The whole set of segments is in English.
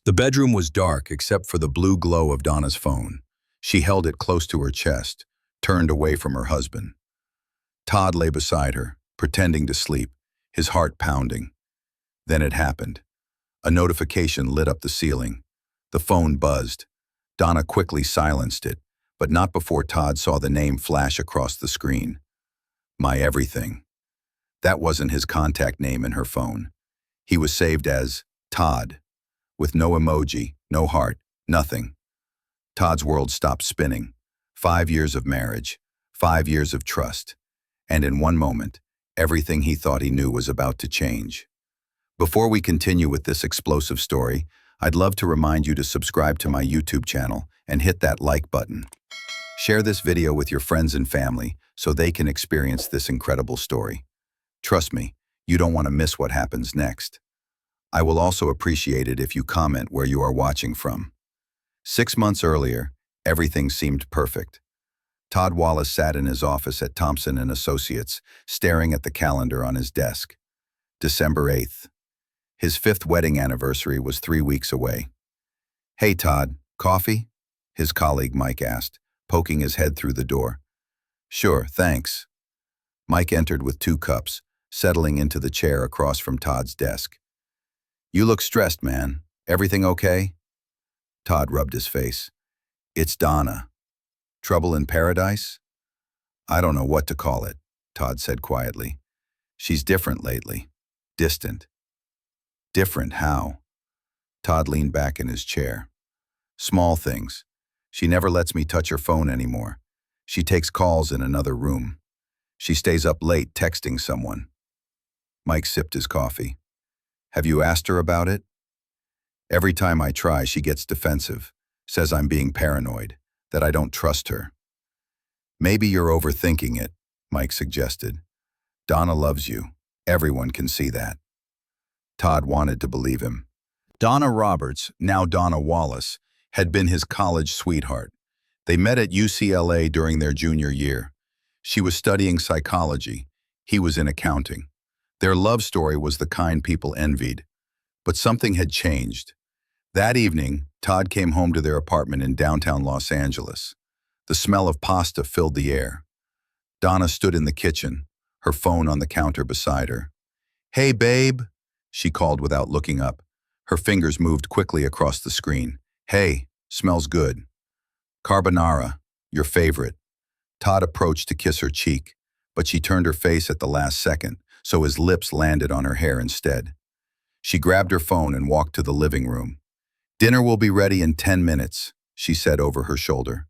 The bedroom was dark except for the blue glow of Donna's phone. She held it close to her chest, turned away from her husband. Todd lay beside her, pretending to sleep, his heart pounding. Then it happened. A notification lit up the ceiling. The phone buzzed. Donna quickly silenced it, but not before Todd saw the name flash across the screen. My everything. That wasn't his contact name in her phone. He was saved as Todd, with no emoji, no heart, nothing. Todd's world stopped spinning. 5 years of marriage, 5 years of trust, and in one moment, everything he thought he knew was about to change. Before we continue with this explosive story, I'd love to remind you to subscribe to my YouTube channel and hit that like button. Share this video with your friends and family so they can experience this incredible story. Trust me, you don't want to miss what happens next. I will also appreciate it if you comment where you are watching from. 6 months earlier, everything seemed perfect. Todd Wallace sat in his office at Thompson & Associates, staring at the calendar on his desk. December 8th. His 5th wedding anniversary was 3 weeks away. "Hey, Todd, coffee?" his colleague Mike asked, poking his head through the door. "Sure, thanks." Mike entered with 2 cups, settling into the chair across from Todd's desk. "You look stressed, man. Everything okay?" Todd rubbed his face. "It's Donna. Trouble in paradise?" "I don't know what to call it," Todd said quietly. "She's different lately. Distant." "Different how?" Todd leaned back in his chair. "Small things. She never lets me touch her phone anymore. She takes calls in another room. She stays up late texting someone." Mike sipped his coffee. "Have you asked her about it?" "Every time I try, she gets defensive, says I'm being paranoid, that I don't trust her." "Maybe you're overthinking it," Mike suggested. "Donna loves you. Everyone can see that." Todd wanted to believe him. Donna Roberts, now Donna Wallace, had been his college sweetheart. They met at UCLA during their junior year. She was studying psychology. He was in accounting. Their love story was the kind people envied. But something had changed. That evening, Todd came home to their apartment in downtown Los Angeles. The smell of pasta filled the air. Donna stood in the kitchen, her phone on the counter beside her. "Hey, babe," she called without looking up. Her fingers moved quickly across the screen. "Hey, smells good." "Carbonara, your favorite." Todd approached to kiss her cheek, but she turned her face at the last second, so his lips landed on her hair instead. She grabbed her phone and walked to the living room. "Dinner will be ready in 10 minutes, she said over her shoulder.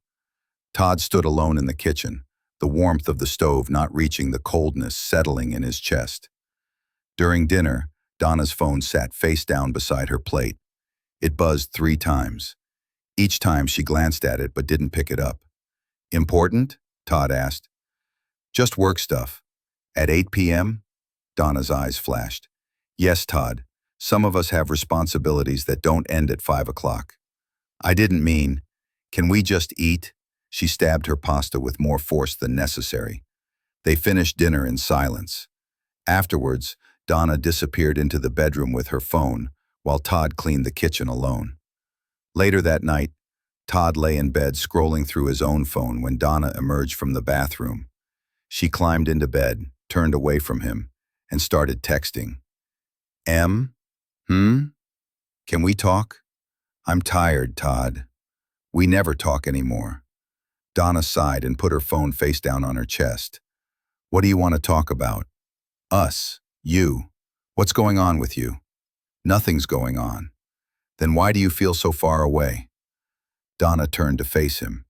Todd stood alone in the kitchen, the warmth of the stove not reaching the coldness settling in his chest. During dinner, Donna's phone sat face down beside her plate. It buzzed 3 times. Each time she glanced at it but didn't pick it up. "Important?" Todd asked. "Just work stuff." "At 8 p.m.? Donna's eyes flashed. "Yes, Todd. Some of us have responsibilities that don't end at 5 o'clock. "I didn't mean, can we just eat?" She stabbed her pasta with more force than necessary. They finished dinner in silence. Afterwards, Donna disappeared into the bedroom with her phone, while Todd cleaned the kitchen alone. Later that night, Todd lay in bed scrolling through his own phone when Donna emerged from the bathroom. She climbed into bed, turned away from him, and started texting. Can we talk? I'm tired, Todd. We never talk anymore." Donna sighed and put her phone face down on her chest. "What do you want to talk about?" "Us. You. What's going on with you?" "Nothing's going on." "Then why do you feel so far away?" Donna turned to face him.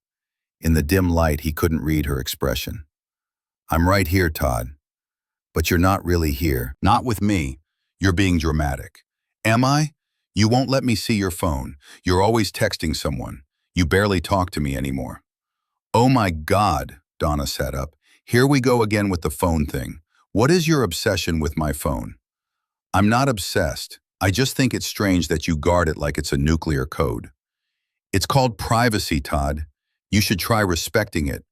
In the dim light, he couldn't read her expression. "I'm right here, Todd." "But you're not really here." "Not with me. You're being dramatic." "Am I? You won't let me see your phone. You're always texting someone. You barely talk to me anymore." "Oh my God," Donna sat up. "Here we go again with the phone thing. What is your obsession with my phone?" "I'm not obsessed. I just think it's strange that you guard it like it's a nuclear code." "It's called privacy, Todd. You should try respecting it."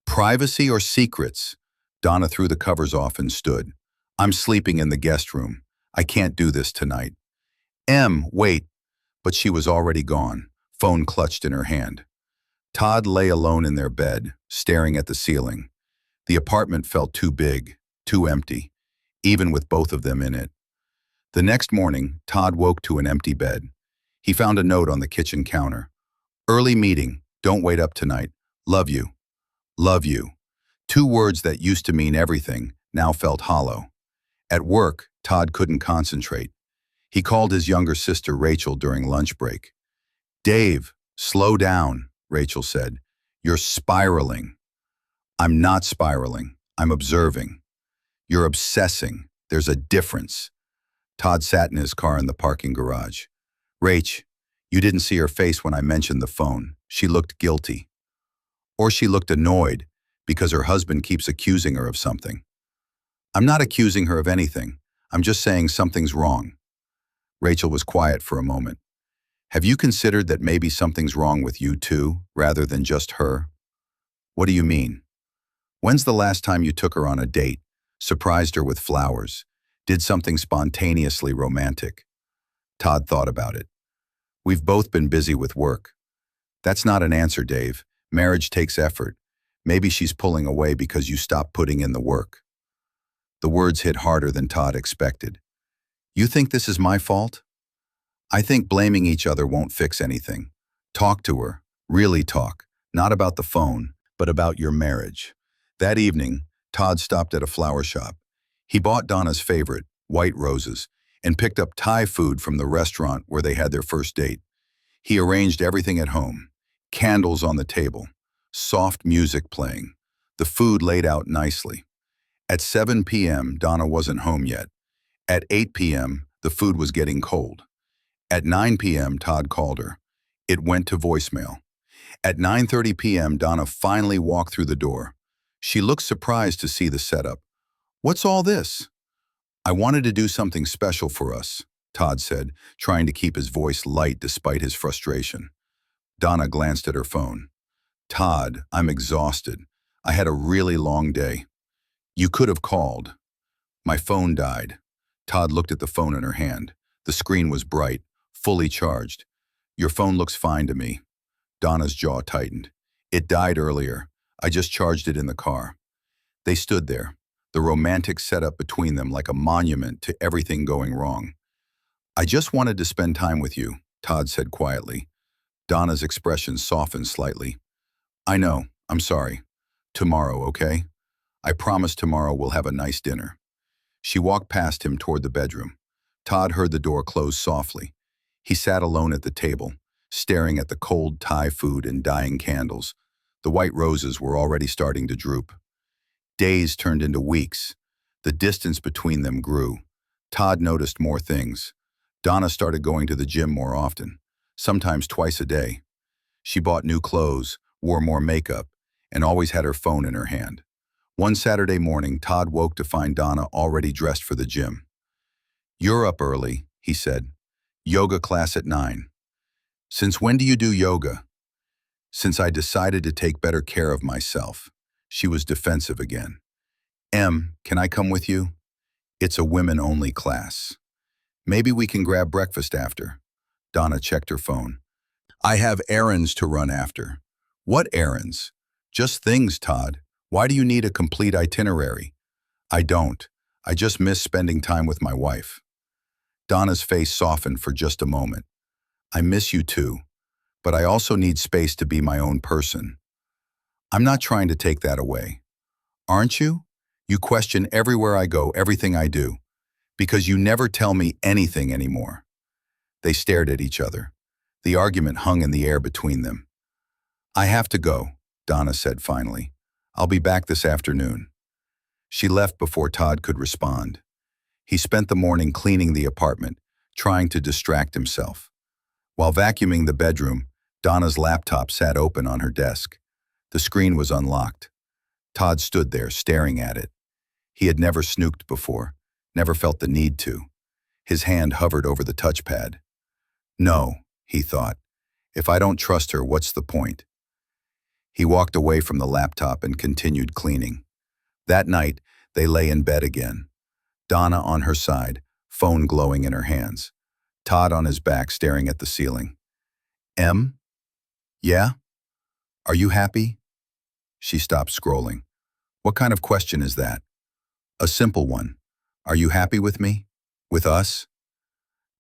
"Privacy or secrets?" Donna threw the covers off and stood. "I'm sleeping in the guest room. I can't do this tonight." Wait. but she was already gone, phone clutched in her hand. Todd lay alone in their bed, staring at the ceiling. The apartment felt too big, too empty, even with both of them in it. The next morning, Todd woke to an empty bed. He found a note on the kitchen counter. Early meeting, don't wait up tonight. Love you. Love you. Two words that used to mean everything now felt hollow. At work, Todd couldn't concentrate. He called his younger sister Rachel during lunch break. Dave, slow down, Rachel said. You're spiraling. I'm not spiraling. I'm observing. You're obsessing. There's a difference. Todd sat in his car in the parking garage. Rach, you didn't see her face when I mentioned the phone. She looked guilty. Or she looked annoyed because her husband keeps accusing her of something. I'm not accusing her of anything. I'm just saying something's wrong. Rachel was quiet for a moment. Have you considered that maybe something's wrong with you too, rather than just her? What do you mean? When's the last time you took her on a date, surprised her with flowers, did something spontaneously romantic? Todd thought about it. We've both been busy with work. That's not an answer, Dave. Marriage takes effort. Maybe she's pulling away because you stopped putting in the work. The words hit harder than Todd expected. You think this is my fault? I think blaming each other won't fix anything. Talk to her. Really talk. Not about the phone, but about your marriage. That evening, Todd stopped at a flower shop. He bought Donna's favorite, white roses, and picked up Thai food from the restaurant where they had their first date. He arranged everything at home. Candles on the table, soft music playing, the food laid out nicely. At 7 p.m., Donna wasn't home yet. At 8 p.m., the food was getting cold. At 9 p.m., Todd called her. It went to voicemail. At 9:30 p.m., Donna finally walked through the door. She looked surprised to see the setup. What's all this? I wanted to do something special for us, Todd said, trying to keep his voice light despite his frustration. Donna glanced at her phone. Todd, I'm exhausted. I had a really long day. You could have called. My phone died. Todd looked at the phone in her hand. The screen was bright, fully charged. Your phone looks fine to me. Donna's jaw tightened. It died earlier. I just charged it in the car. They stood there, the romantic setup between them like a monument to everything going wrong. I just wanted to spend time with you, Todd said quietly. Donna's expression softened slightly. I know, I'm sorry. Tomorrow, okay? I promise tomorrow we'll have a nice dinner. She walked past him toward the bedroom. Todd heard the door close softly. He sat alone at the table, staring at the cold Thai food and dying candles. The white roses were already starting to droop. Days turned into weeks. The distance between them grew. Todd noticed more things. Donna started going to the gym more often, sometimes twice a day. She bought new clothes, wore more makeup, and always had her phone in her hand. One Saturday morning, Todd woke to find Donna already dressed for the gym. You're up early, he said. Yoga class at 9. Since when do you do yoga? Since I decided to take better care of myself. She was defensive again. Can I come with you? It's a women-only class. Maybe we can grab breakfast after. Donna checked her phone. I have errands to run after. What errands? Just things, Todd. Why do you need a complete itinerary? I don't. I just miss spending time with my wife. Donna's face softened for just a moment. I miss you too, but I also need space to be my own person. I'm not trying to take that away. Aren't you? You question everywhere I go, everything I do, because you never tell me anything anymore. They stared at each other. The argument hung in the air between them. I have to go, Donna said finally. I'll be back this afternoon. She left before Todd could respond. He spent the morning cleaning the apartment, trying to distract himself. While vacuuming the bedroom, Donna's laptop sat open on her desk. The screen was unlocked. Todd stood there, staring at it. He had never snooked before, never felt the need to. His hand hovered over the touchpad. No, he thought. If I don't trust her, what's the point? He walked away from the laptop and continued cleaning. That night, they lay in bed again. Donna on her side, phone glowing in her hands. Todd on his back staring at the ceiling. "Em? Yeah? Are you happy?" She stopped scrolling. "What kind of question is that?" "A simple one. Are you happy with me? With us?"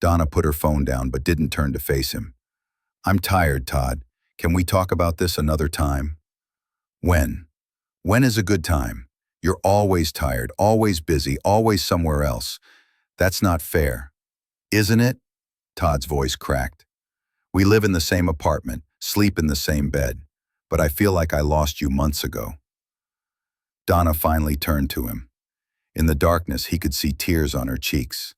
Donna put her phone down but didn't turn to face him. "I'm tired, Todd. Can we talk about this another time?" "When? When is a good time? You're always tired, always busy, always somewhere else. That's not fair." "Isn't it?" Todd's voice cracked. "We live in the same apartment, sleep in the same bed, but I feel like I lost you months ago." Donna finally turned to him. In the darkness, he could see tears on her cheeks.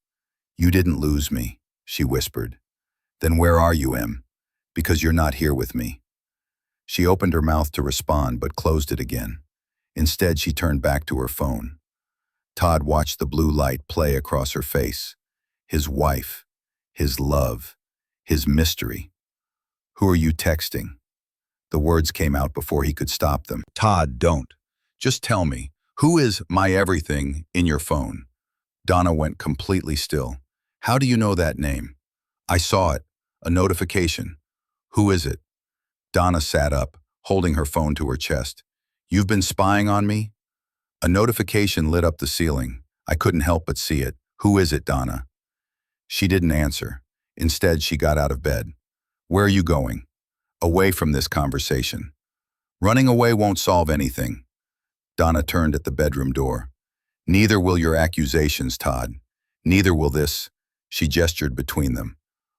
"You didn't lose me," she whispered. "Then where are you, Em? Because you're not here with me." She opened her mouth to respond but closed it again. Instead, she turned back to her phone. Todd watched the blue light play across her face. His wife, his love, his mystery. "Who are you texting?" The words came out before he could stop them. "Todd, don't. Just tell me, who is my everything in your phone?" Donna went completely still. "How do you know that name?" "I saw it. A notification." "Who is it?" Donna sat up, holding her phone to her chest. "You've been spying on me?" A notification lit up the ceiling. I couldn't help but see it. "Who is it, Donna?" She didn't answer. Instead, she got out of bed. "Where are you going?" "Away from this conversation." "Running away won't solve anything." Donna turned at the bedroom door. "Neither will your accusations, Todd. Neither will this." She gestured between them.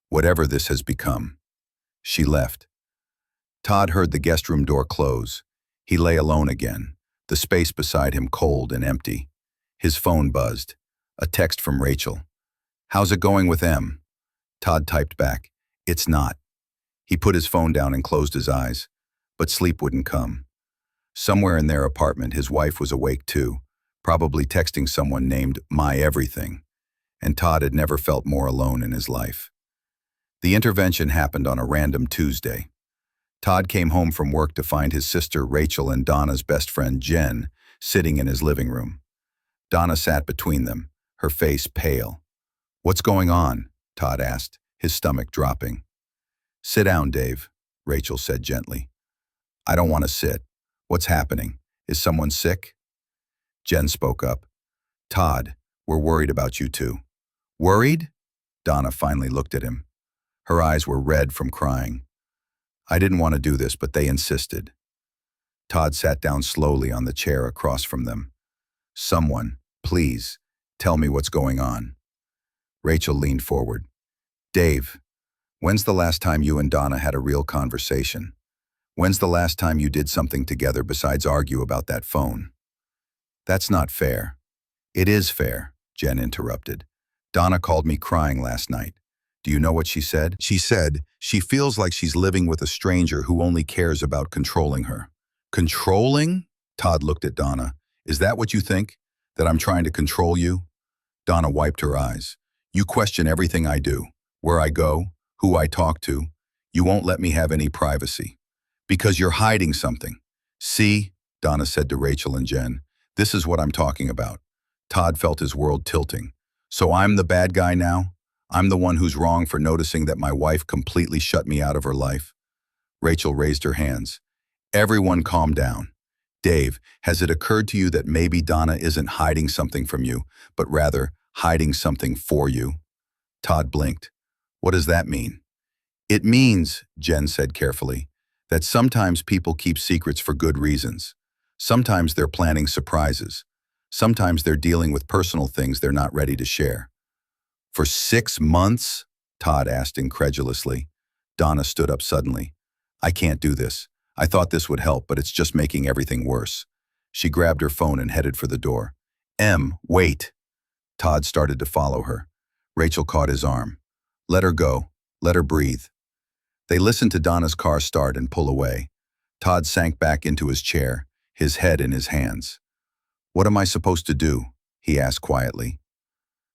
"Whatever this has become." She left. Todd heard the guest room door close. He lay alone again, the space beside him cold and empty. His phone buzzed. A text from Rachel. "How's it going with Em?" Todd typed back, "It's not." He put his phone down and closed his eyes, but sleep wouldn't come. Somewhere in their apartment, his wife was awake too, probably texting someone named My Everything, and Todd had never felt more alone in his life. The intervention happened on a random Tuesday. Todd came home from work to find his sister Rachel and Donna's best friend Jen sitting in his living room. Donna sat between them, her face pale. "What's going on?" Todd asked, his stomach dropping. "Sit down, Dave," Rachel said gently. "I don't want to sit. What's happening? Is someone sick?" Jen spoke up. "Todd, we're worried about you two." "Worried?" Donna finally looked at him. Her eyes were red from crying. "I didn't want to do this, but they insisted." Todd sat down slowly on the chair across from them. "Someone, please, tell me what's going on." Rachel leaned forward. "Dave, when's the last time you and Donna had a real conversation? When's the last time you did something together besides argue about that phone?" "That's not fair." "It is fair," Jen interrupted. "Donna called me crying last night. Do you know what she said?" She said she feels like she's living with a stranger who only cares about controlling her. "Controlling?" Todd looked at Donna. "Is that what you think? That I'm trying to control you?" Donna wiped her eyes. "You question everything I do, where I go, who I talk to. You won't let me have any privacy. Because you're hiding something." "See," Donna said to Rachel and Jen, "this is what I'm talking about." Todd felt his world tilting. "So I'm the bad guy now? I'm the one who's wrong for noticing that my wife completely shut me out of her life?" Rachel raised her hands. "Everyone calm down. Dave, has it occurred to you that maybe Donna isn't hiding something from you, but rather hiding something for you?" Todd blinked. "What does that mean?" "It means," Jen said carefully, "that sometimes people keep secrets for good reasons. Sometimes they're planning surprises. Sometimes they're dealing with personal things they're not ready to share." "For 6 months?" Todd asked incredulously. Donna stood up suddenly. "I can't do this. I thought this would help, but it's just making everything worse." She grabbed her phone and headed for the door. "Em, wait." Todd started to follow her. Rachel caught his arm. "Let her go. Let her breathe." They listened to Donna's car start and pull away. Todd sank back into his chair, his head in his hands. "What am I supposed to do?" he asked quietly.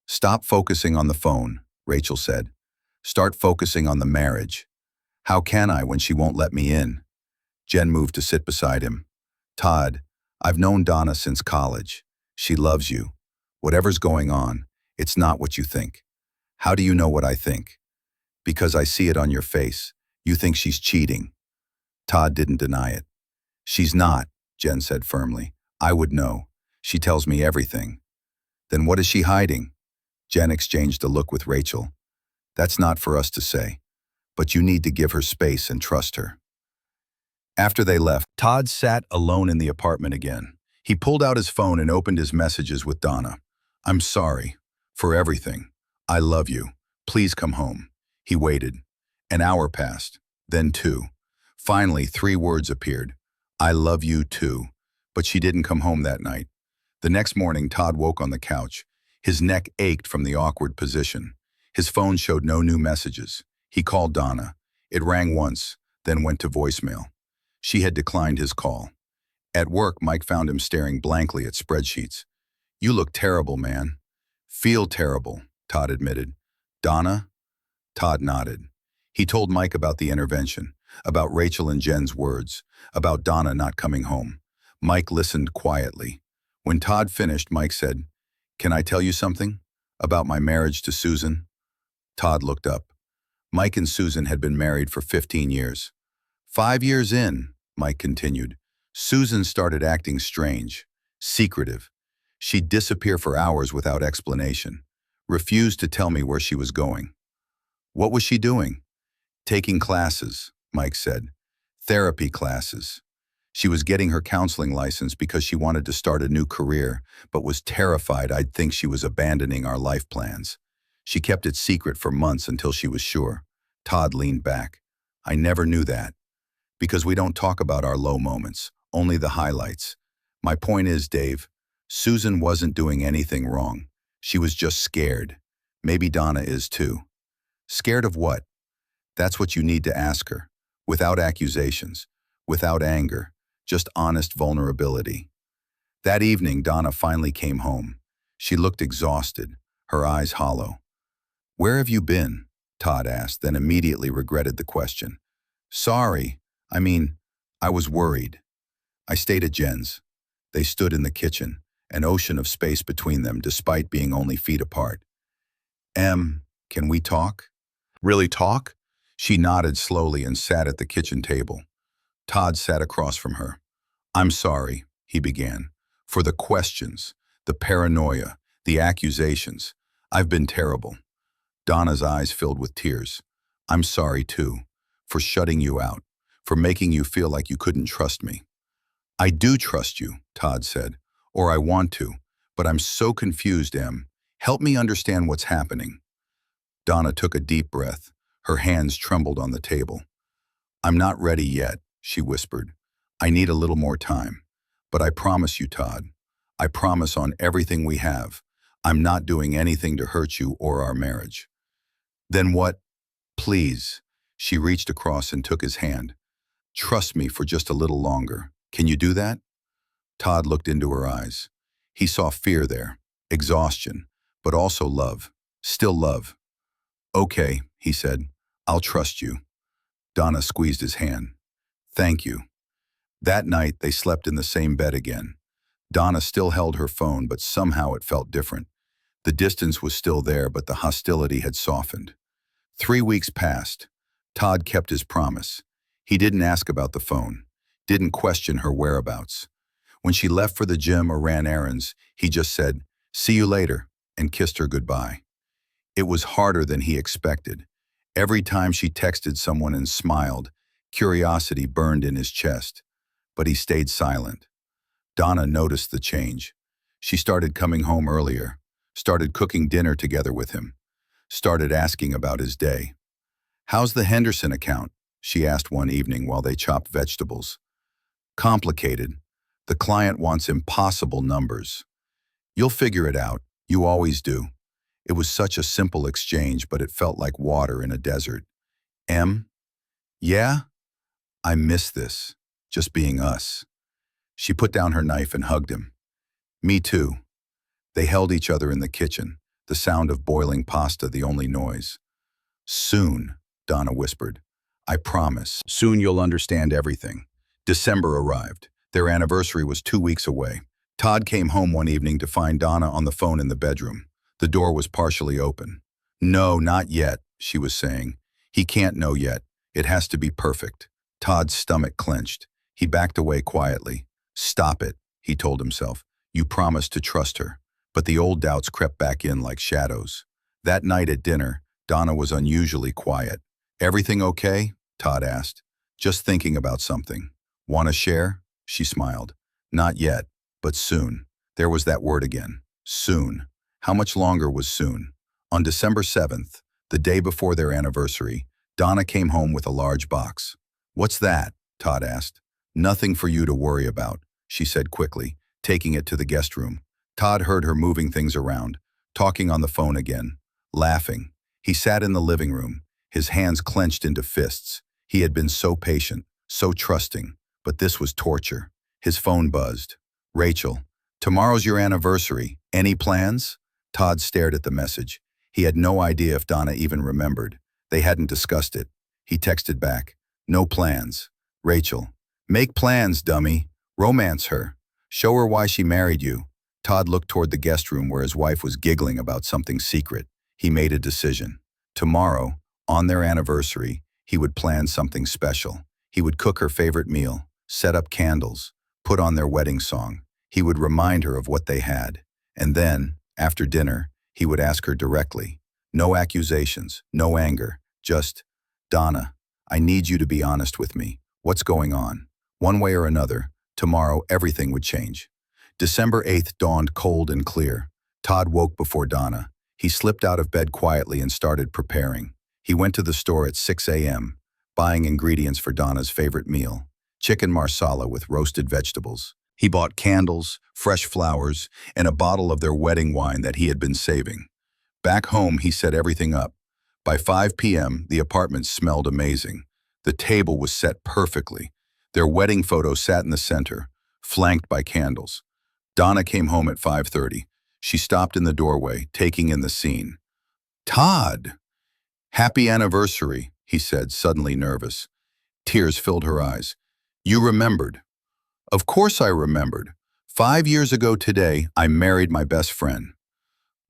"Stop focusing on the phone," Rachel said. "Start focusing on the marriage." "How can I when she won't let me in?" Jen moved to sit beside him. "Todd, I've known Donna since college. She loves you. Whatever's going on, it's not what you think." "How do you know what I think?" Because I see it on your face. You think she's cheating. Todd didn't deny it. She's not, Jen said firmly. I would know. She tells me everything. Then what is she hiding? Jen exchanged a look with Rachel. That's not for us to say. But you need to give her space and trust her. After they left, Todd sat alone in the apartment again. He pulled out his phone and opened his messages with Donna. I'm sorry. For everything. I love you. Please come home. He waited. An hour passed. Then 2. Finally, 3 words appeared. I love you too. But she didn't come home that night. The next morning, Todd woke on the couch. His neck ached from the awkward position. His phone showed no new messages. He called Donna. It rang once, then went to voicemail. She had declined his call. At work, Mike found him staring blankly at spreadsheets. You look terrible, man. Feel terrible, Todd admitted. Donna? Todd nodded. He told Mike about the intervention, about Rachel and Jen's words, about Donna not coming home. Mike listened quietly. When Todd finished, Mike said, Can I tell you something? About my marriage to Susan? Todd looked up. Mike and Susan had been married for 15 years. 5 years in, Mike continued, Susan started acting strange, secretive. She'd disappear for hours without explanation, refused to tell me where she was going. What was she doing? Taking classes, Mike said. Therapy classes. She was getting her counseling license because she wanted to start a new career, but was terrified I'd think she was abandoning our life plans. She kept it secret for months until she was sure. Todd leaned back. I never knew that. Because we don't talk about our low moments, only the highlights. My point is, Dave, Susan wasn't doing anything wrong. She was just scared. Maybe Donna is too. Scared of what? That's what you need to ask her. Without accusations, without anger, just honest vulnerability. That evening, Donna finally came home. She looked exhausted, her eyes hollow. Where have you been? Todd asked, then immediately regretted the question. Sorry. I was worried. I stayed at Jen's. They stood in the kitchen, an ocean of space between them despite being only feet apart. Can we talk? Really talk? She nodded slowly and sat at the kitchen table. Todd sat across from her. I'm sorry, he began, for the questions, the paranoia, the accusations. I've been terrible. Donna's eyes filled with tears. I'm sorry too, for shutting you out, for making you feel like you couldn't trust me. I do trust you, Todd said, or I want to, but I'm so confused, Em. Help me understand what's happening. Donna took a deep breath. Her hands trembled on the table. I'm not ready yet, she whispered. I need a little more time. But I promise you, Todd, I promise on everything we have, I'm not doing anything to hurt you or our marriage. Then what? Please. She reached across and took his hand. Trust me for just a little longer. Can you do that? Todd looked into her eyes. He saw fear there, exhaustion, but also love. Still love. Okay, he said. I'll trust you. Donna squeezed his hand. Thank you. That night, they slept in the same bed again. Donna still held her phone, but somehow it felt different. The distance was still there, but the hostility had softened. 3 weeks passed. Todd kept his promise. He didn't ask about the phone, didn't question her whereabouts. When she left for the gym or ran errands, he just said, "See you later," and kissed her goodbye. It was harder than he expected. Every time she texted someone and smiled, curiosity burned in his chest. But he stayed silent. Donna noticed the change. She started coming home earlier, started cooking dinner together with him, started asking about his day. How's the Henderson account? She asked one evening while they chopped vegetables. Complicated. The client wants impossible numbers. You'll figure it out. You always do. It was such a simple exchange, but it felt like water in a desert. Em? Yeah? I miss this. Just being us. She put down her knife and hugged him. Me too. They held each other in the kitchen, the sound of boiling pasta the only noise. Soon, Donna whispered. I promise. Soon you'll understand everything. December arrived. Their anniversary was 2 weeks away. Todd came home one evening to find Donna on the phone in the bedroom. The door was partially open. No, not yet, she was saying. He can't know yet. It has to be perfect. Todd's stomach clenched. He backed away quietly. Stop it, he told himself. You promised to trust her. But the old doubts crept back in like shadows. That night at dinner, Donna was unusually quiet. Everything okay? Todd asked. Just thinking about something. Want to share? She smiled. Not yet, but soon. There was that word again. Soon. How much longer was soon? On December 7th, the day before their anniversary, Donna came home with a large box. What's that? Todd asked. Nothing for you to worry about, she said quickly, taking it to the guest room. Todd heard her moving things around, talking on the phone again, laughing. He sat in the living room, his hands clenched into fists. He had been so patient, so trusting, but this was torture. His phone buzzed. Rachel, tomorrow's your anniversary. Any plans? Todd stared at the message. He had no idea if Donna even remembered. They hadn't discussed it. He texted back. No plans. Rachel, make plans, dummy. Romance her. Show her why she married you. Todd looked toward the guest room where his wife was giggling about something secret. He made a decision. Tomorrow, on their anniversary, he would plan something special. He would cook her favorite meal, set up candles, put on their wedding song. He would remind her of what they had. And then, after dinner, he would ask her directly. No accusations, no anger, just, Donna, I need you to be honest with me. What's going on? One way or another, tomorrow everything would change. December 8th dawned cold and clear. Todd woke before Donna. He slipped out of bed quietly and started preparing. He went to the store at 6 a.m., buying ingredients for Donna's favorite meal, chicken marsala with roasted vegetables. He bought candles, fresh flowers, and a bottle of their wedding wine that he had been saving. Back home, he set everything up. By 5 p.m., the apartment smelled amazing. The table was set perfectly. Their wedding photo sat in the center, flanked by candles. Donna came home at 5:30. She stopped in the doorway, taking in the scene. Todd! Happy anniversary, he said, suddenly nervous. Tears filled her eyes. You remembered. Of course I remembered. 5 years ago today, I married my best friend.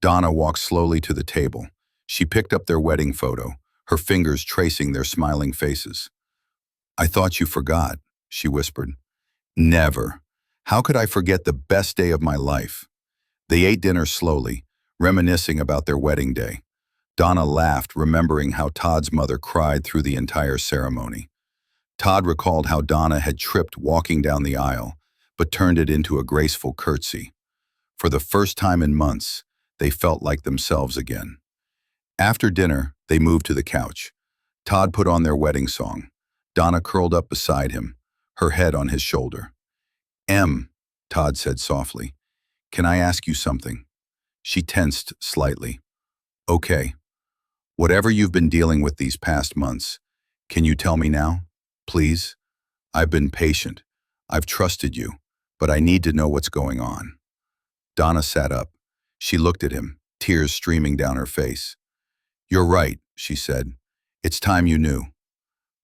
Donna walked slowly to the table. She picked up their wedding photo, her fingers tracing their smiling faces. I thought you forgot, she whispered. Never. How could I forget the best day of my life? They ate dinner slowly, reminiscing about their wedding day. Donna laughed, remembering how Todd's mother cried through the entire ceremony. Todd recalled how Donna had tripped walking down the aisle, but turned it into a graceful curtsy. For the first time in months, they felt like themselves again. After dinner, they moved to the couch. Todd put on their wedding song. Donna curled up beside him, her head on his shoulder. Todd said softly, can I ask you something? She tensed slightly. Okay. Whatever you've been dealing with these past months, can you tell me now? Please? I've been patient. I've trusted you, but I need to know what's going on. Donna sat up. She looked at him, tears streaming down her face. You're right, she said. It's time you knew.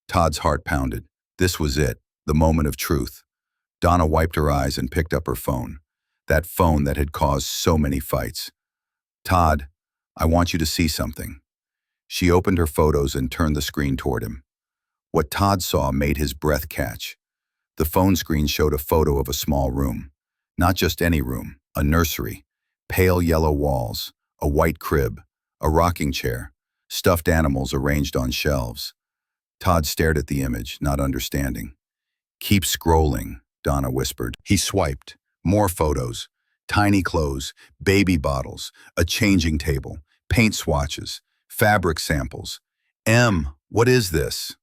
Todd's heart pounded. This was it, the moment of truth. Donna wiped her eyes and picked up her phone. That phone that had caused so many fights. Todd, I want you to see something. She opened her photos and turned the screen toward him. What Todd saw made his breath catch. The phone screen showed a photo of a small room. Not just any room, a nursery. Pale yellow walls, a white crib, a rocking chair, stuffed animals arranged on shelves. Todd stared at the image, not understanding. Keep scrolling, Donna whispered. He swiped. More photos. Tiny clothes, baby bottles, a changing table, paint swatches, fabric samples. What is this?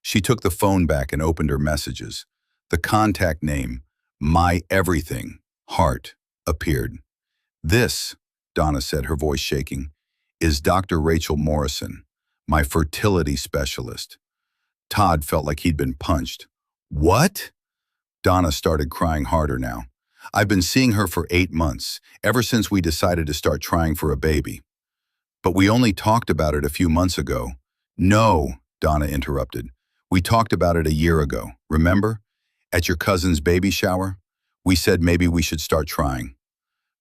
She took the phone back and opened her messages. The contact name, My Everything, Heart, appeared. This, Donna said, her voice shaking, is Dr. Rachel Morrison, my fertility specialist. Todd felt like he'd been punched. What? Donna started crying harder now. I've been seeing her for 8 months, ever since we decided to start trying for a baby. But we only talked about it a few months ago. No, Donna interrupted. We talked about it a year ago, remember? At your cousin's baby shower? We said maybe we should start trying.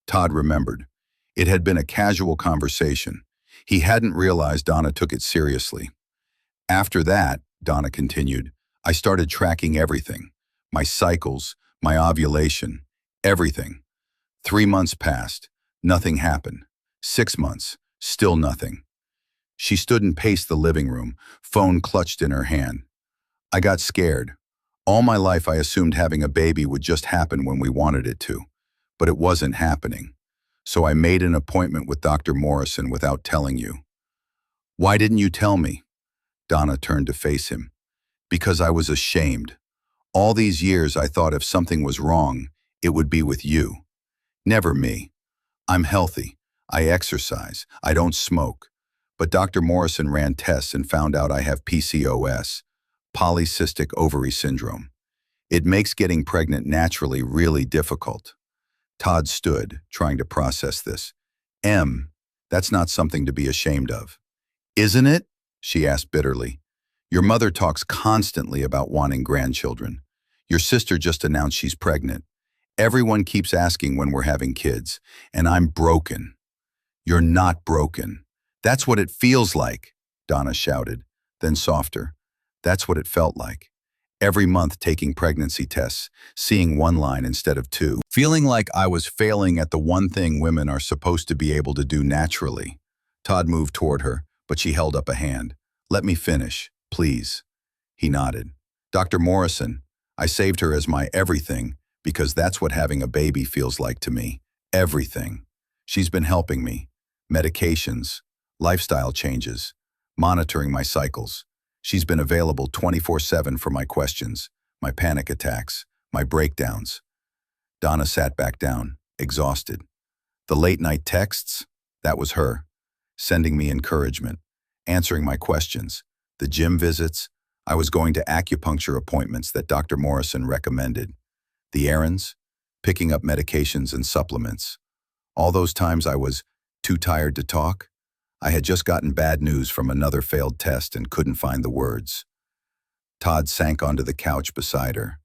Todd remembered. It had been a casual conversation. He hadn't realized Donna took it seriously. After that, Donna continued, I started tracking everything. My cycles, my ovulation, everything. 3 months passed. Nothing happened. 6 months. Still nothing. She stood and paced the living room, phone clutched in her hand. I got scared. All my life I assumed having a baby would just happen when we wanted it to, but it wasn't happening. So I made an appointment with Dr. Morrison without telling you. Why didn't you tell me? Donna turned to face him. Because I was ashamed. All these years I thought if something was wrong, it would be with you. Never me. I'm healthy. I exercise. I don't smoke. But Dr. Morrison ran tests and found out I have PCOS, polycystic ovary syndrome. It makes getting pregnant naturally really difficult. Todd stood, trying to process this. That's not something to be ashamed of. Isn't it? She asked bitterly. Your mother talks constantly about wanting grandchildren. Your sister just announced she's pregnant. Everyone keeps asking when we're having kids, and I'm broken. You're not broken. That's what it feels like, Donna shouted, then softer. That's what it felt like. Every month taking pregnancy tests, seeing one line instead of two, feeling like I was failing at the one thing women are supposed to be able to do naturally. Todd moved toward her, but she held up a hand. Let me finish, please. He nodded. Dr. Morrison, I saved her as my everything because that's what having a baby feels like to me. Everything. She's been helping me. Medications, lifestyle changes, monitoring my cycles. She's been available 24/7 for my questions, my panic attacks, my breakdowns. Donna sat back down, exhausted. The late-night texts? That was her. Sending me encouragement, answering my questions. The gym visits? I was going to acupuncture appointments that Dr. Morrison recommended. The errands? Picking up medications and supplements. All those times I was too tired to talk? I had just gotten bad news from another failed test and couldn't find the words. Todd sank onto the couch beside her.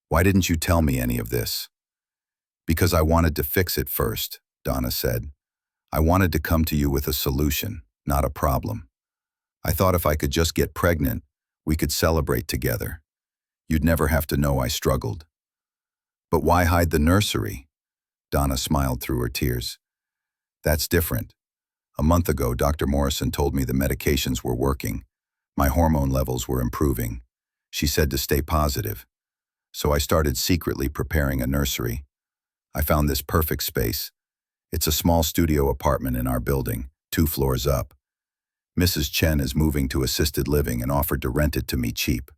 Why didn't you tell me any of this? Because I wanted to fix it first, Donna said. I wanted to come to you with a solution, not a problem. I thought if I could just get pregnant, we could celebrate together. You'd never have to know I struggled. But why hide the nursery? Donna smiled through her tears. That's different. A month ago, Dr. Morrison told me the medications were working. My hormone levels were improving. She said to stay positive. So I started secretly preparing a nursery. I found this perfect space. It's a small studio apartment in our building, 2 floors up. Mrs. Chen is moving to assisted living and offered to rent it to me cheap.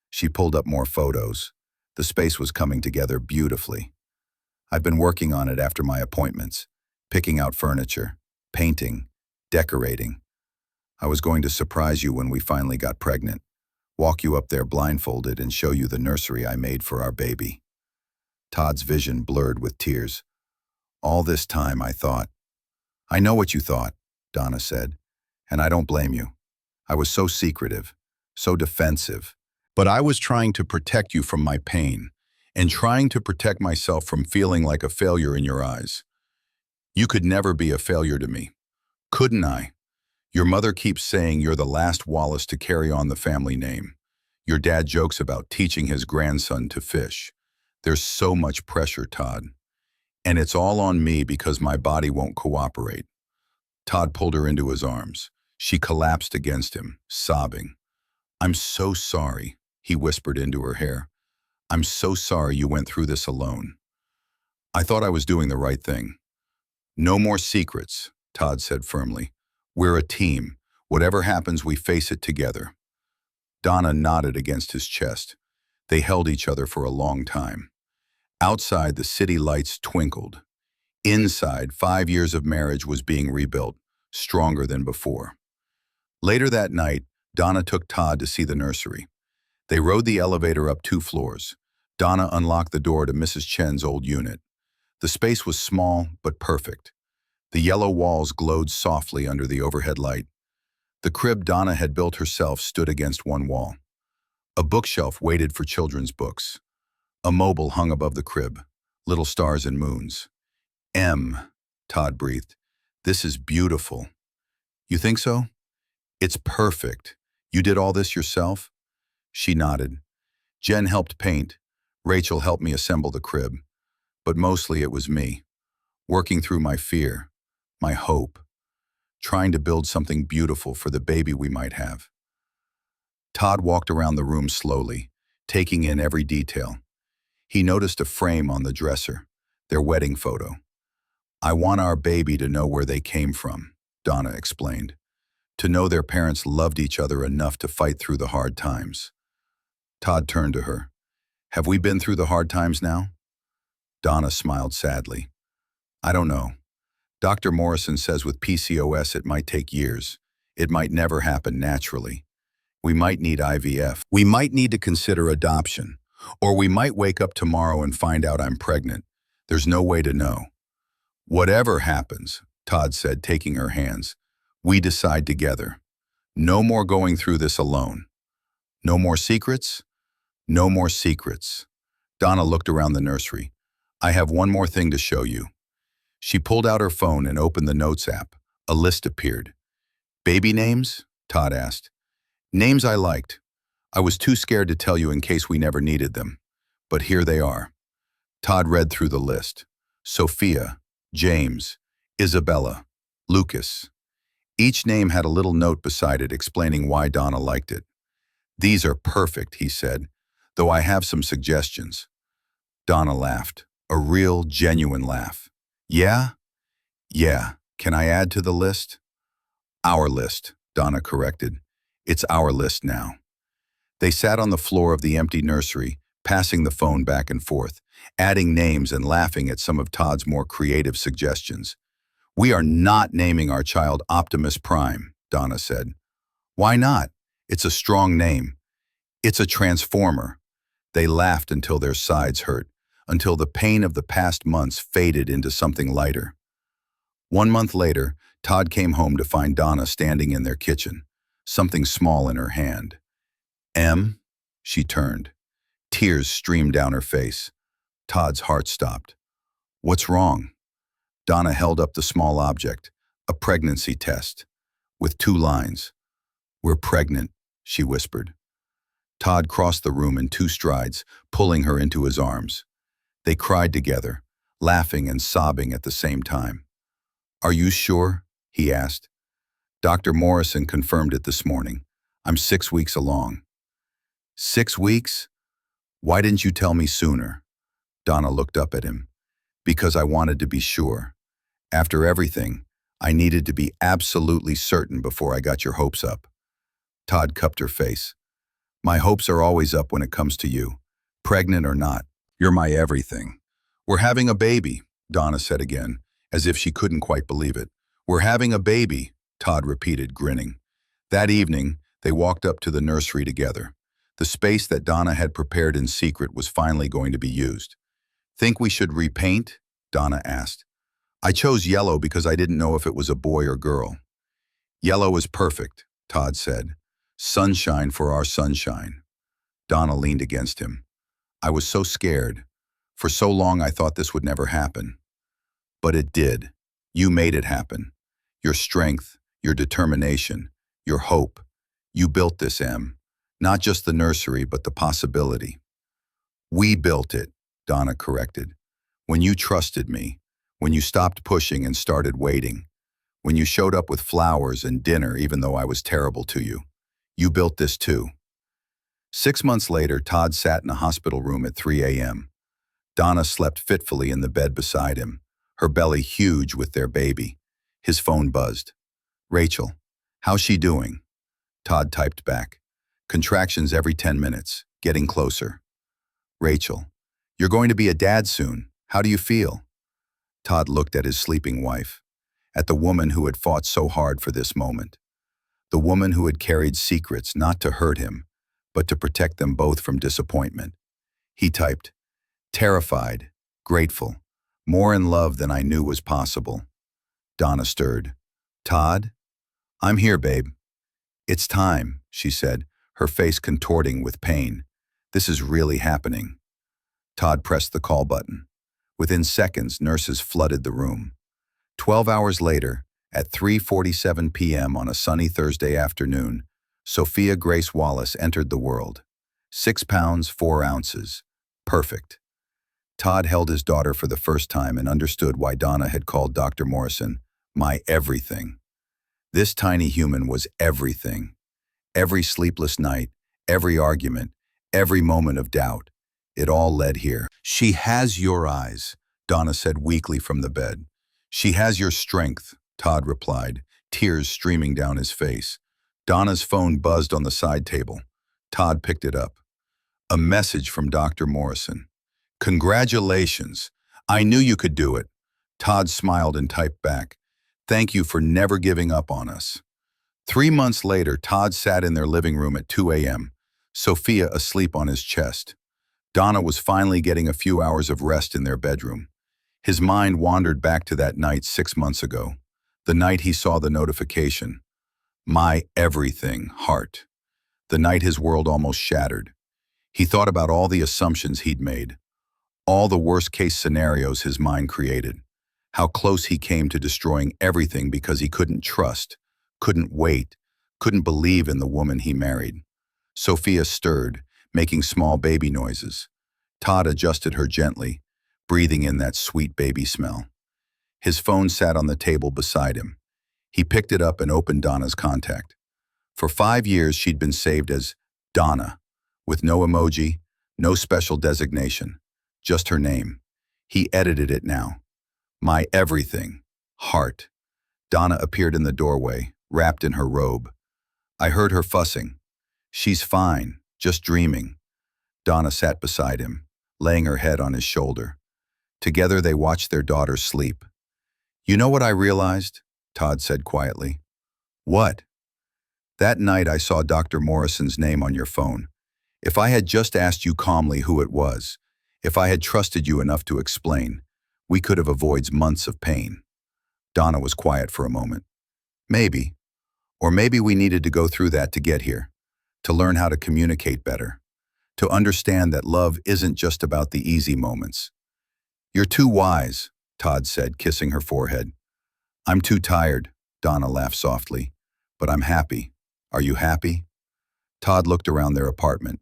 She pulled up more photos. The space was coming together beautifully. I've been working on it after my appointments, picking out furniture, painting, decorating. I was going to surprise you when we finally got pregnant, walk you up there blindfolded and show you the nursery I made for our baby. Todd's vision blurred with tears. All this time I thought. I know what you thought, Donna said, and I don't blame you. I was so secretive, so defensive. But I was trying to protect you from my pain, and trying to protect myself from feeling like a failure in your eyes. You could never be a failure to me. Couldn't I? Your mother keeps saying you're the last Wallace to carry on the family name. Your dad jokes about teaching his grandson to fish. There's so much pressure, Todd. And it's all on me because my body won't cooperate. Todd pulled her into his arms. She collapsed against him, sobbing. I'm so sorry, he whispered into her hair. I'm so sorry you went through this alone. I thought I was doing the right thing. No more secrets, Todd said firmly. We're a team. Whatever happens, we face it together. Donna nodded against his chest. They held each other for a long time. Outside, the city lights twinkled. Inside, 5 years of marriage was being rebuilt, stronger than before. Later that night, Donna took Todd to see the nursery. They rode the elevator up 2 floors. Donna unlocked the door to Mrs. Chen's old unit. The space was small, but perfect. The yellow walls glowed softly under the overhead light. The crib Donna had built herself stood against one wall. A bookshelf waited for children's books. A mobile hung above the crib, little stars and moons. Todd breathed. This is beautiful. You think so? It's perfect. You did all this yourself? She nodded. Jen helped paint. Rachel helped me assemble the crib. But mostly it was me, working through my fear, my hope, trying to build something beautiful for the baby we might have. Todd walked around the room slowly, taking in every detail. He noticed a frame on the dresser, their wedding photo. I want our baby to know where they came from, Donna explained, to know their parents loved each other enough to fight through the hard times. Todd turned to her. Have we been through the hard times now? Donna smiled sadly. I don't know. Dr. Morrison says with PCOS it might take years. It might never happen naturally. We might need IVF. We might need to consider adoption. Or we might wake up tomorrow and find out I'm pregnant. There's no way to know. Whatever happens, Todd said, taking her hands, we decide together. No more going through this alone. No more secrets? No more secrets. Donna looked around the nursery. I have one more thing to show you. She pulled out her phone and opened the Notes app. A list appeared. Baby names? Todd asked. Names I liked. I was too scared to tell you in case we never needed them. But here they are. Todd read through the list. Sophia, James, Isabella, Lucas. Each name had a little note beside it explaining why Donna liked it. These are perfect, he said, though I have some suggestions. Donna laughed, a real, genuine laugh. Yeah? Yeah. Can I add to the list? Our list, Donna corrected. It's our list now. They sat on the floor of the empty nursery, passing the phone back and forth, adding names and laughing at some of Todd's more creative suggestions. We are not naming our child Optimus Prime, Donna said. Why not? It's a strong name. It's a transformer. They laughed until their sides hurt, until the pain of the past months faded into something lighter. 1 month later, Todd came home to find Donna standing in their kitchen, something small in her hand. Em? She turned. Tears streamed down her face. Todd's heart stopped. What's wrong? Donna held up the small object, a pregnancy test, with 2 lines. We're pregnant, she whispered. Todd crossed the room in 2 strides, pulling her into his arms. They cried together, laughing and sobbing at the same time. Are you sure? He asked. Dr. Morrison confirmed it this morning. I'm 6 weeks along. 6 weeks? Why didn't you tell me sooner? Donna looked up at him. Because I wanted to be sure. After everything, I needed to be absolutely certain before I got your hopes up. Todd cupped her face. My hopes are always up when it comes to you. Pregnant or not, you're my everything. We're having a baby, Donna said again, as if she couldn't quite believe it. We're having a baby, Todd repeated, grinning. That evening, they walked up to the nursery together. The space that Donna had prepared in secret was finally going to be used. Think we should repaint? Donna asked. I chose yellow because I didn't know if it was a boy or girl. Yellow is perfect, Todd said. Sunshine for our sunshine. Donna leaned against him. I was so scared. For so long I thought this would never happen. But it did. You made it happen. Your strength, your determination, your hope. You built this, Em. Not just the nursery, but the possibility. We built it, Donna corrected. When you trusted me, when you stopped pushing and started waiting, when you showed up with flowers and dinner even though I was terrible to you. You built this too. 6 months later, Todd sat in a hospital room at 3 a.m. Donna slept fitfully in the bed beside him, her belly huge with their baby. His phone buzzed. Rachel, how's she doing? Todd typed back. Contractions every 10 minutes, getting closer. Rachel, you're going to be a dad soon. How do you feel? Todd looked at his sleeping wife, at the woman who had fought so hard for this moment. The woman who had carried secrets not to hurt him, but to protect them both from disappointment. He typed, terrified, grateful, more in love than I knew was possible. Donna stirred. Todd? I'm here, babe. It's time, she said, her face contorting with pain. This is really happening. Todd pressed the call button. Within seconds, nurses flooded the room. 12 hours later, at 3:47 p.m. on a sunny Thursday afternoon, Sophia Grace Wallace entered the world. 6 pounds, 4 ounces. Perfect. Todd held his daughter for the first time and understood why Donna had called Dr. Morrison my everything. This tiny human was everything. Every sleepless night, every argument, every moment of doubt. It all led here. She has your eyes, Donna said weakly from the bed. She has your strength, Todd replied, tears streaming down his face. Donna's phone buzzed on the side table. Todd picked it up. A message from Dr. Morrison. Congratulations. I knew you could do it. Todd smiled and typed back. Thank you for never giving up on us. 3 months later, Todd sat in their living room at 2 a.m., Sophia asleep on his chest. Donna was finally getting a few hours of rest in their bedroom. His mind wandered back to that night 6 months ago, the night he saw the notification. My everything, heart. The night his world almost shattered. He thought about all the assumptions he'd made, all the worst-case scenarios his mind created, how close he came to destroying everything because he couldn't trust, couldn't wait, couldn't believe in the woman he married. Sophia stirred, making small baby noises. Todd adjusted her gently, breathing in that sweet baby smell. His phone sat on the table beside him. He picked it up and opened Donna's contact. For 5 years, she'd been saved as Donna, with no emoji, no special designation, just her name. He edited it now. My everything, heart. Donna appeared in the doorway, wrapped in her robe. I heard her fussing. She's fine, just dreaming. Donna sat beside him, laying her head on his shoulder. Together they watched their daughter sleep. You know what I realized? Todd said quietly. What? That night I saw Dr. Morrison's name on your phone. If I had just asked you calmly who it was, if I had trusted you enough to explain, we could have avoided months of pain. Donna was quiet for a moment. Maybe. Or maybe we needed to go through that to get here, to learn how to communicate better, to understand that love isn't just about the easy moments. You're too wise, Todd said, kissing her forehead. I'm too tired, Donna laughed softly, but I'm happy. Are you happy? Todd looked around their apartment,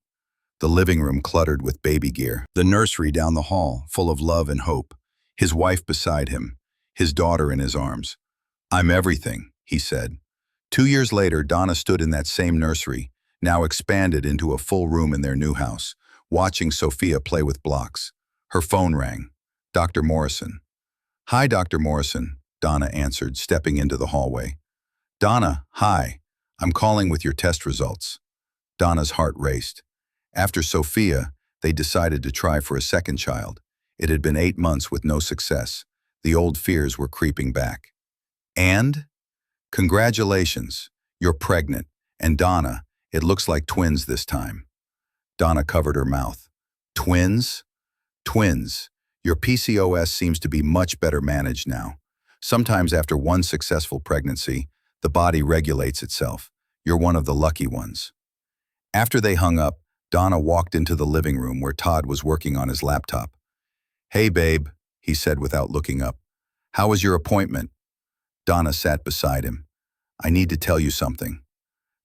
the living room cluttered with baby gear, the nursery down the hall full of love and hope, his wife beside him, his daughter in his arms. I'm everything, he said. 2 years later, Donna stood in that same nursery, now expanded into a full room in their new house, watching Sophia play with blocks. Her phone rang. Dr. Morrison. Hi, Dr. Morrison, Donna answered, stepping into the hallway. Donna, hi. I'm calling with your test results. Donna's heart raced. After Sophia, they decided to try for a second child. It had been 8 months with no success. The old fears were creeping back. And? Congratulations, you're pregnant. And Donna, it looks like twins this time. Donna covered her mouth. Twins? Twins. Your PCOS seems to be much better managed now. Sometimes after one successful pregnancy, the body regulates itself. You're one of the lucky ones. After they hung up, Donna walked into the living room where Todd was working on his laptop. Hey, babe, he said without looking up. How was your appointment? Donna sat beside him. I need to tell you something.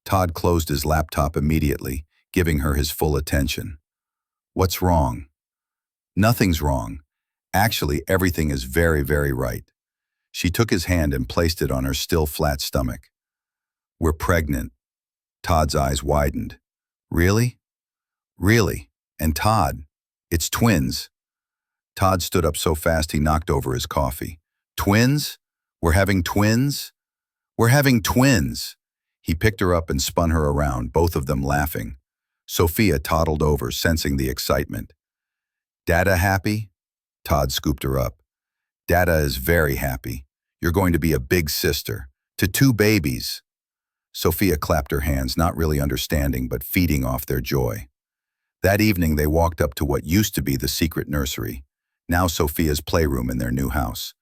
Todd closed his laptop immediately, giving her his full attention. What's wrong? Nothing's wrong. Actually, everything is very, very right. She took his hand and placed it on her still flat stomach. We're pregnant. Todd's eyes widened. Really? Really? And Todd, it's twins. Todd stood up so fast he knocked over his coffee. Twins? We're having twins? We're having twins. He picked her up and spun her around, both of them laughing. Sophia toddled over, sensing the excitement. Dada happy? Todd scooped her up. Dada is very happy. You're going to be a big sister. To 2 babies. Sophia clapped her hands, not really understanding, but feeding off their joy. That evening, they walked up to what used to be the secret nursery, now Sophia's playroom in their new house.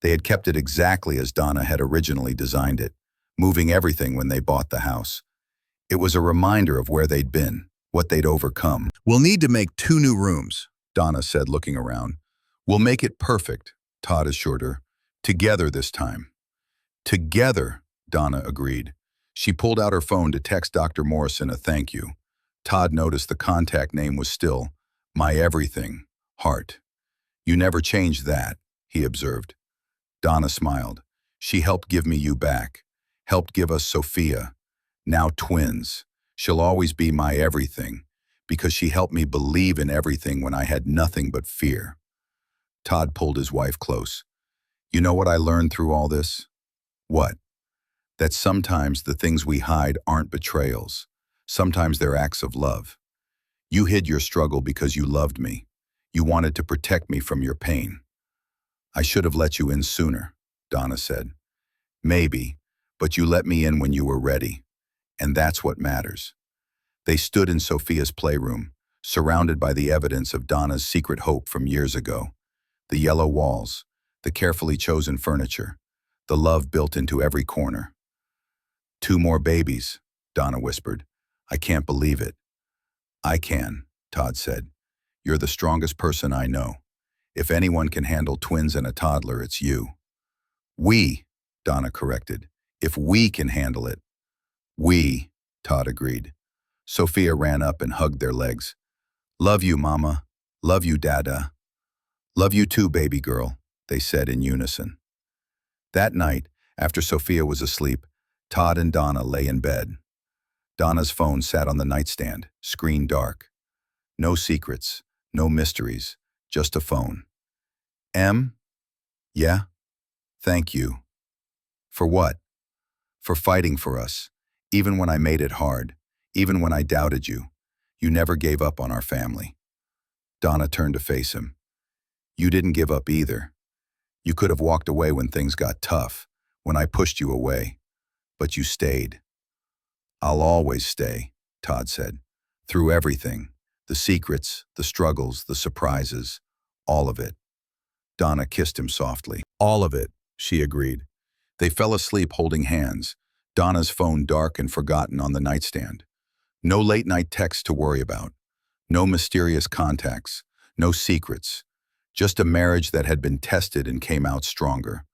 They had kept it exactly as Donna had originally designed it, moving everything when they bought the house. It was a reminder of where they'd been, what they'd overcome. We'll need to make 2 new rooms, Donna said, looking around. We'll make it perfect, Todd assured her. Together this time. Together, Donna agreed. She pulled out her phone to text Dr. Morrison a thank you. Todd noticed the contact name was still My Everything, Heart. You never changed that, he observed. Donna smiled. She helped give me you back, helped give us Sophia, now twins. She'll always be my everything, because she helped me believe in everything when I had nothing but fear. Todd pulled his wife close. You know what I learned through all this? What? That sometimes the things we hide aren't betrayals. Sometimes they're acts of love. You hid your struggle because you loved me. You wanted to protect me from your pain. I should have let you in sooner, Donna said. Maybe, but you let me in when you were ready. And that's what matters. They stood in Sophia's playroom, surrounded by the evidence of Donna's secret hope from years ago. The yellow walls, the carefully chosen furniture, the love built into every corner. 2 more babies, Donna whispered. I can't believe it. I can, Todd said. You're the strongest person I know. If anyone can handle twins and a toddler, it's you. We, Donna corrected. If we can handle it. We, Todd agreed. Sophia ran up and hugged their legs. Love you, Mama. Love you, Dada. Love you too, baby girl, they said in unison. That night, after Sophia was asleep, Todd and Donna lay in bed. Donna's phone sat on the nightstand, screen dark. No secrets, no mysteries, just a phone. Em? Yeah? Thank you. For what? For fighting for us. Even when I made it hard, even when I doubted you, you never gave up on our family. Donna turned to face him. You didn't give up either. You could have walked away when things got tough, when I pushed you away. But you stayed. I'll always stay, Todd said. Through everything. The secrets, the struggles, the surprises. All of it. Donna kissed him softly. All of it, she agreed. They fell asleep holding hands, Donna's phone dark and forgotten on the nightstand. No late-night texts to worry about. No mysterious contacts. No secrets. Just a marriage that had been tested and came out stronger.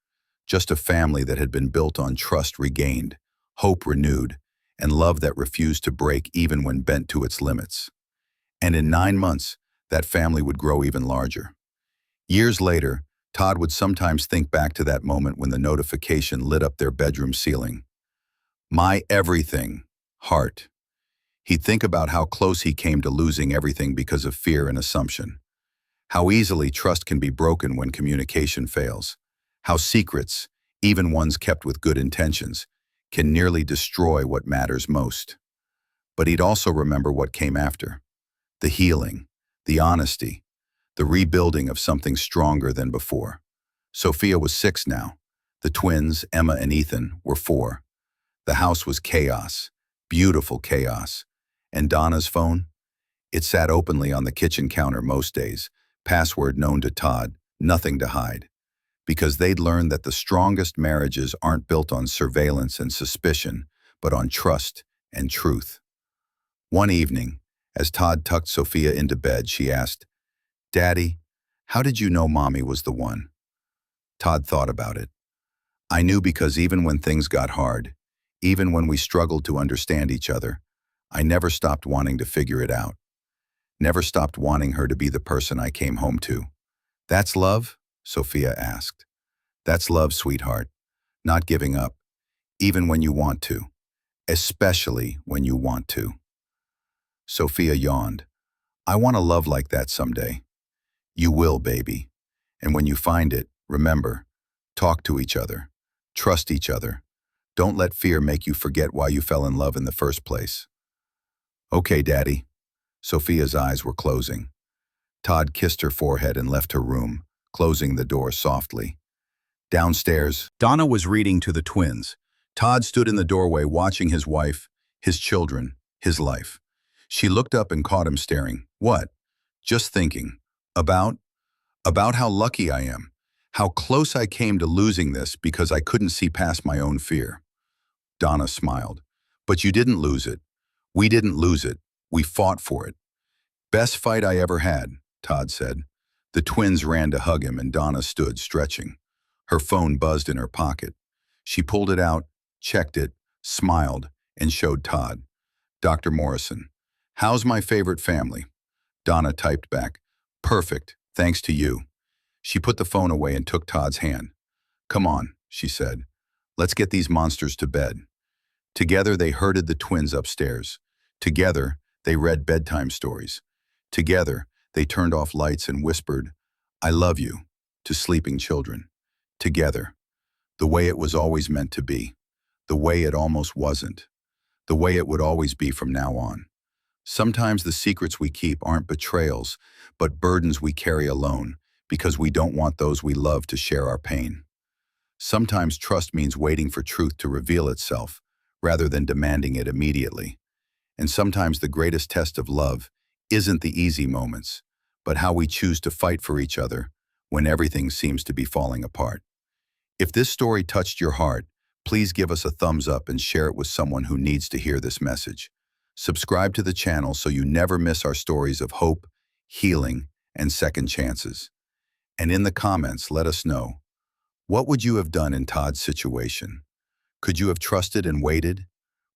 Just a family that had been built on trust regained, hope renewed, and love that refused to break even when bent to its limits. And in 9 months, that family would grow even larger. Years later, Todd would sometimes think back to that moment when the notification lit up their bedroom ceiling. My everything, heart. He'd think about how close he came to losing everything because of fear and assumption. How easily trust can be broken when communication fails. How secrets, even ones kept with good intentions, can nearly destroy what matters most. But he'd also remember what came after. The healing, the honesty, the rebuilding of something stronger than before. Sophia was 6 now. The twins, Emma and Ethan, were 4. The house was chaos, beautiful chaos. And Donna's phone? It sat openly on the kitchen counter most days, password known to Todd, nothing to hide. Because they'd learned that the strongest marriages aren't built on surveillance and suspicion, but on trust and truth. One evening, as Todd tucked Sophia into bed, she asked, Daddy, how did you know Mommy was the one? Todd thought about it. I knew because even when things got hard, even when we struggled to understand each other, I never stopped wanting to figure it out. Never stopped wanting her to be the person I came home to. That's love? Sophia asked. That's love, sweetheart. Not giving up, even when you want to. Especially when you want to. Sophia yawned. I want a love like that someday. You will, baby. And when you find it, remember, talk to each other. Trust each other. Don't let fear make you forget why you fell in love in the first place. Okay, Daddy. Sophia's eyes were closing. Todd kissed her forehead and left her room, closing the door softly. Downstairs, Donna was reading to the twins. Todd stood in the doorway watching his wife, his children, his life. She looked up and caught him staring. What? Just thinking. About how lucky I am. How close I came to losing this because I couldn't see past my own fear. Donna smiled. But you didn't lose it. We didn't lose it. We fought for it. Best fight I ever had, Todd said. The twins ran to hug him and Donna stood stretching. Her phone buzzed in her pocket. She pulled it out, checked it, smiled, and showed Todd. Dr. Morrison, how's my favorite family? Donna typed back, perfect, thanks to you. She put the phone away and took Todd's hand. Come on, she said. Let's get these monsters to bed. Together they herded the twins upstairs. Together they read bedtime stories. Together they turned off lights and whispered, I love you, to sleeping children. Together. The way it was always meant to be. The way it almost wasn't. The way it would always be from now on. Sometimes the secrets we keep aren't betrayals, but burdens we carry alone because we don't want those we love to share our pain. Sometimes trust means waiting for truth to reveal itself rather than demanding it immediately. And sometimes the greatest test of love isn't the easy moments, but how we choose to fight for each other when everything seems to be falling apart. If this story touched your heart, please give us a thumbs up and share it with someone who needs to hear this message. Subscribe to the channel so you never miss our stories of hope, healing, and second chances. And in the comments, let us know, what would you have done in Todd's situation? Could you have trusted and waited?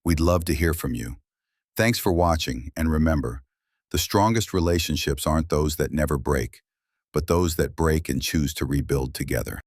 We'd love to hear from you. Thanks for watching, and remember, the strongest relationships aren't those that never break, but those that break and choose to rebuild together.